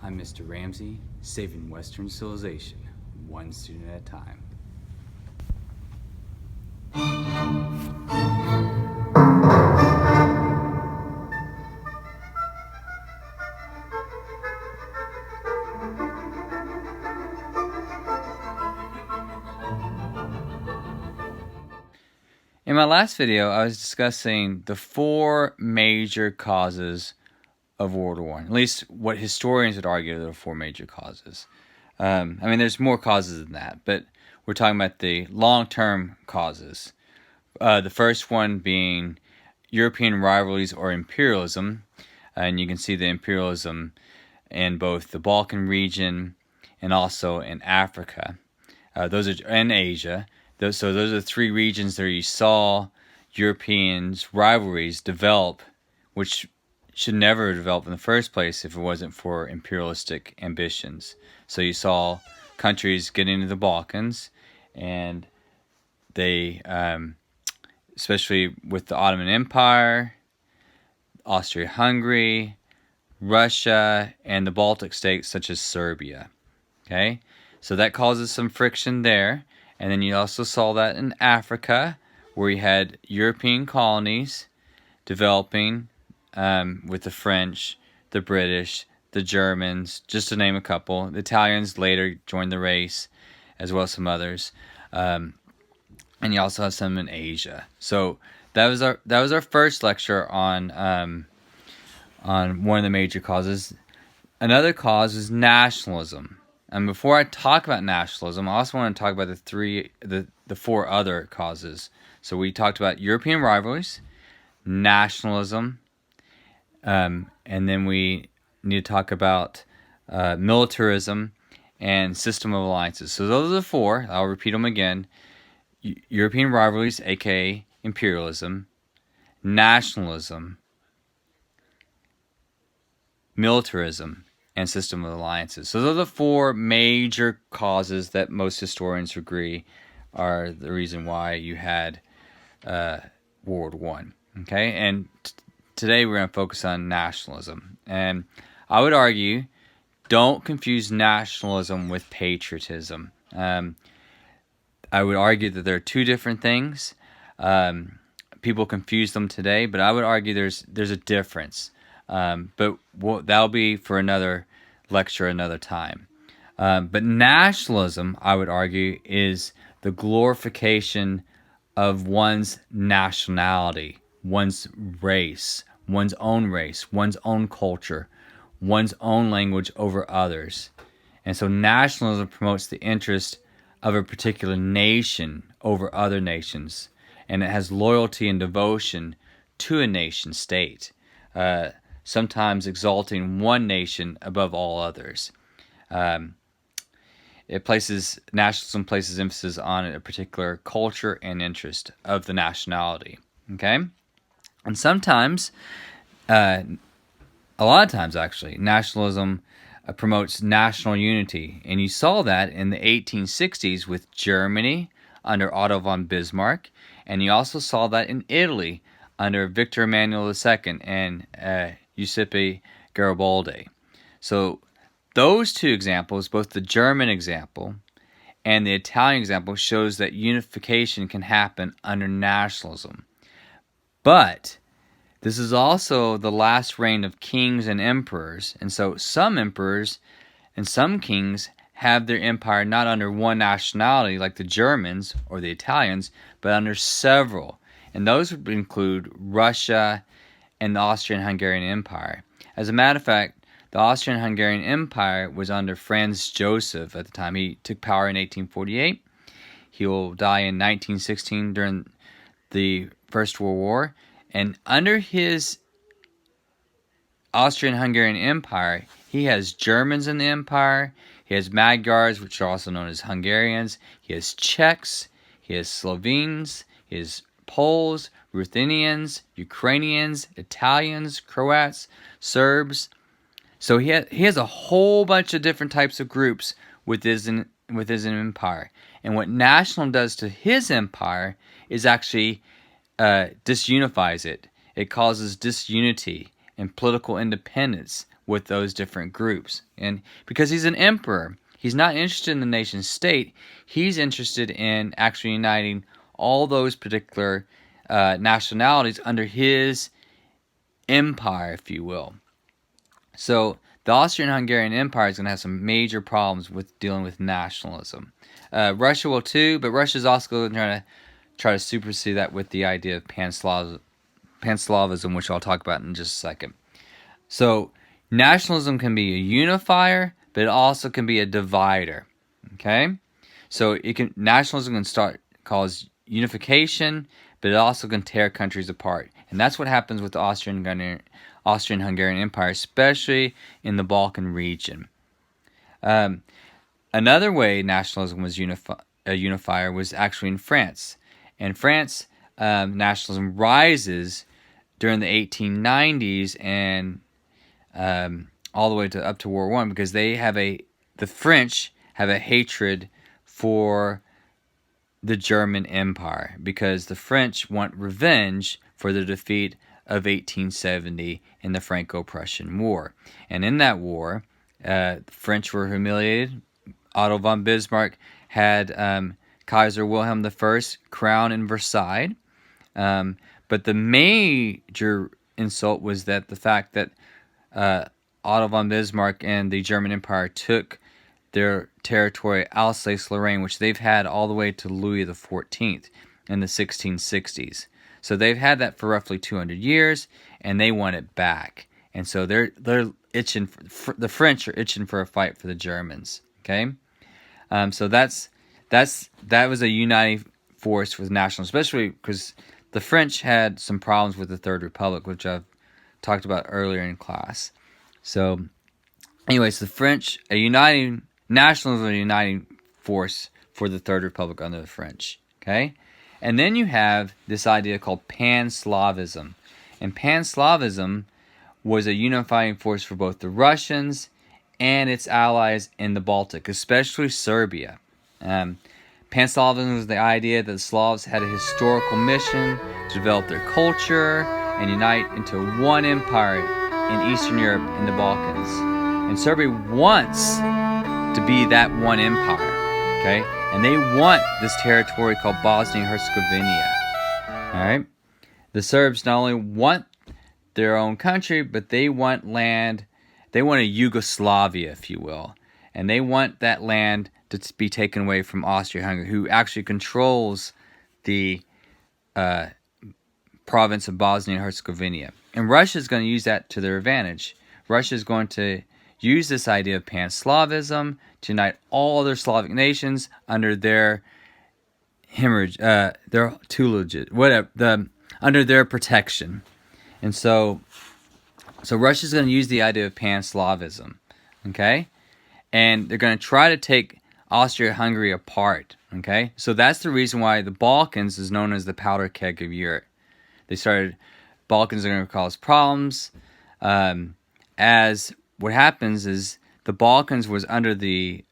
I'm Mr. Ramsey, saving Western civilization, one student at a time. In my last video, I was discussing the four major causes of World War I. At least what historians would argue are the four major causes. There's more causes than that, but we're talking about the long-term causes. The first one being European rivalries or imperialism, and you can see the imperialism in both the Balkan region and also in Africa. Those are in Asia. Those are the three regions where you saw Europeans' rivalries develop, which should never have developed in the first place if it wasn't for imperialistic ambitions. So you saw countries get into the Balkans, and they, especially with the Ottoman Empire, Austria-Hungary, Russia, and the Baltic states such as Serbia. Okay, so that causes some friction there. And then you also saw that in Africa, where you had European colonies developing with the French, the British, the Germans, just to name a couple. The Italians later joined the race, as well as some others. And you also have some in Asia. So that was our first lecture on one of the major causes. Another cause is nationalism. And before I talk about nationalism, I also want to talk about the four other causes. So we talked about European rivalries, nationalism, and then we need to talk about militarism and system of alliances. So those are the four. I'll repeat them again. European rivalries, aka imperialism, nationalism, militarism, and system of alliances. So those are the four major causes that most historians agree are the reason why you had World War I. Okay, and today we're going to focus on nationalism. And I would argue, don't confuse nationalism with patriotism. I would argue that they're two different things. People confuse them today, but I would argue there's a difference. But that'll be for another lecture another time. But nationalism, I would argue, is the glorification of one's nationality, one's race, one's own culture, one's own language over others. And so nationalism promotes the interest of a particular nation over other nations, and it has loyalty and devotion to a nation state. Sometimes exalting one nation above all others. Nationalism places emphasis on a particular culture and interest of the nationality. Okay? And sometimes, a lot of times actually, nationalism promotes national unity. And you saw that in the 1860s with Germany under Otto von Bismarck. And you also saw that in Italy under Victor Emmanuel II and Giuseppe Garibaldi. So those two examples, both the German example and the Italian example, shows that unification can happen under nationalism. But this is also the last reign of kings and emperors, and so some emperors and some kings have their empire not under one nationality like the Germans or the Italians, but under several. And those would include Russia and the Austrian-Hungarian Empire. As a matter of fact, the Austrian-Hungarian Empire was under Franz Joseph at the time. He took power in 1848. He will die in 1916 during the First World War. And under his Austrian-Hungarian Empire, he has Germans in the empire. He has Magyars, which are also known as Hungarians. He has Czechs. He has Slovenes. He has Poles, Ruthenians, Ukrainians, Italians, Croats, Serbs. So he has a whole bunch of different types of groups within his empire. And what national does to his empire is actually disunifies it. It causes disunity and political independence with those different groups. And because he's an emperor, he's not interested in the nation state. He's interested in actually uniting all those particular nationalities under his empire, if you will. So the Austrian-Hungarian Empire is going to have some major problems with dealing with nationalism. Russia will too, but Russia's also going to try to supersede that with the idea of Pan-Slavism, which I'll talk about in just a second. So nationalism can be a unifier, but it also can be a divider. Okay, so nationalism can cause unification, but it also can tear countries apart, and that's what happens with the Austrian-Hungarian Empire, especially in the Balkan region. Another way nationalism was a unifier was actually in France. In France, nationalism rises during the 1890s and all the way up to World War I, because the French have a hatred for the German Empire, because the French want revenge for the defeat of 1870 in the Franco-Prussian War. And in that war, the French were humiliated. Otto von Bismarck had Kaiser Wilhelm I crowned in Versailles. But the major insult was that the fact that Otto von Bismarck and the German Empire took their territory, Alsace-Lorraine, which they've had all the way to Louis XIV in the 1660s. So they've had that for roughly 200 years, and they want it back. And so they're itching. The French are itching for a fight for the Germans. Okay, so that was a uniting force with nationalism, especially because the French had some problems with the Third Republic, which I've talked about earlier in class. So, anyways, the French, nationalism, a uniting force for the Third Republic under the French. Okay, and then you have this idea called Pan-Slavism, and Pan-Slavism was a unifying force for both the Russians and its allies in the Baltic, especially Serbia. Pan-Slavism was the idea that the Slavs had a historical mission to develop their culture and unite into one empire in Eastern Europe and the Balkans. And Serbia wants to be that one empire, okay? And they want this territory called Bosnia and Herzegovina, all right? The Serbs not only want their own country, but they want land. They want a Yugoslavia, if you will. And they want that land to be taken away from Austria-Hungary, who actually controls the province of Bosnia and Herzegovina. And Russia is going to use that to their advantage. Russia is going to use this idea of Pan-Slavism to unite all other Slavic nations under their under their protection. And so Russia's going to use the idea of Pan-Slavism, okay? And they're going to try to take Austria-Hungary apart, okay? So that's the reason why the Balkans is known as the powder keg of Europe. Balkans are going to cause problems, as what happens is the Balkans was under the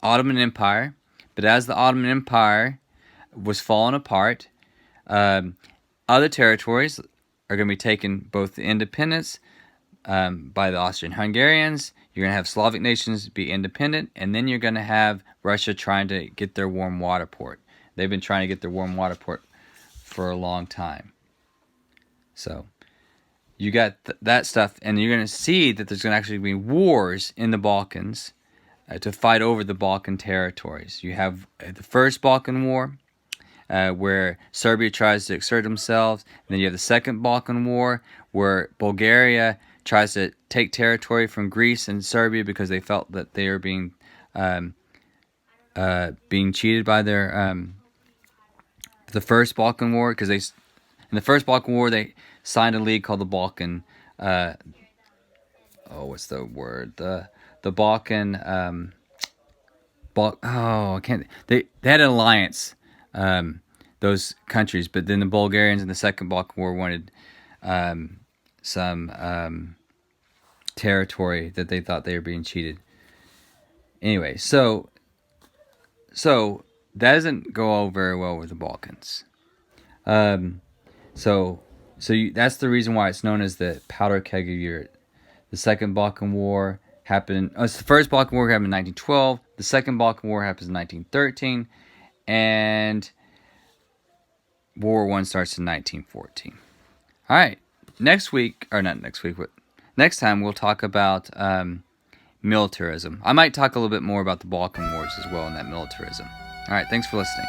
Ottoman Empire, but as the Ottoman Empire was falling apart, other territories are going to be taken, both the independence by the Austrian-Hungarians. You're going to have Slavic nations be independent, and then you're going to have Russia trying to get their warm water port. They've been trying to get their warm water port for a long time. So you got that stuff, and you're going to see that there's going to actually be wars in the Balkans to fight over the Balkan territories. You have the First Balkan War, where Serbia tries to exert themselves. And then you have the Second Balkan War, where Bulgaria tries to take territory from Greece and Serbia because they felt that they are being cheated by the First Balkan War, because in the First Balkan War they signed a league called the Balkan. What's the word? The Balkan. I can't. They had an alliance. Those countries, but then the Bulgarians in the Second Balkan War wanted some territory that they thought they were being cheated. Anyway, so that doesn't go over very well with the Balkans. That's the reason why it's known as the powder keg of Europe. The Second Balkan War happened. The first Balkan War happened in 1912. The Second Balkan War happens in 1913, and World War One starts in 1914. All right, next week, or not next week, but next time we'll talk about militarism. I might talk a little bit more about the Balkan Wars as well and that militarism. All right, thanks for listening.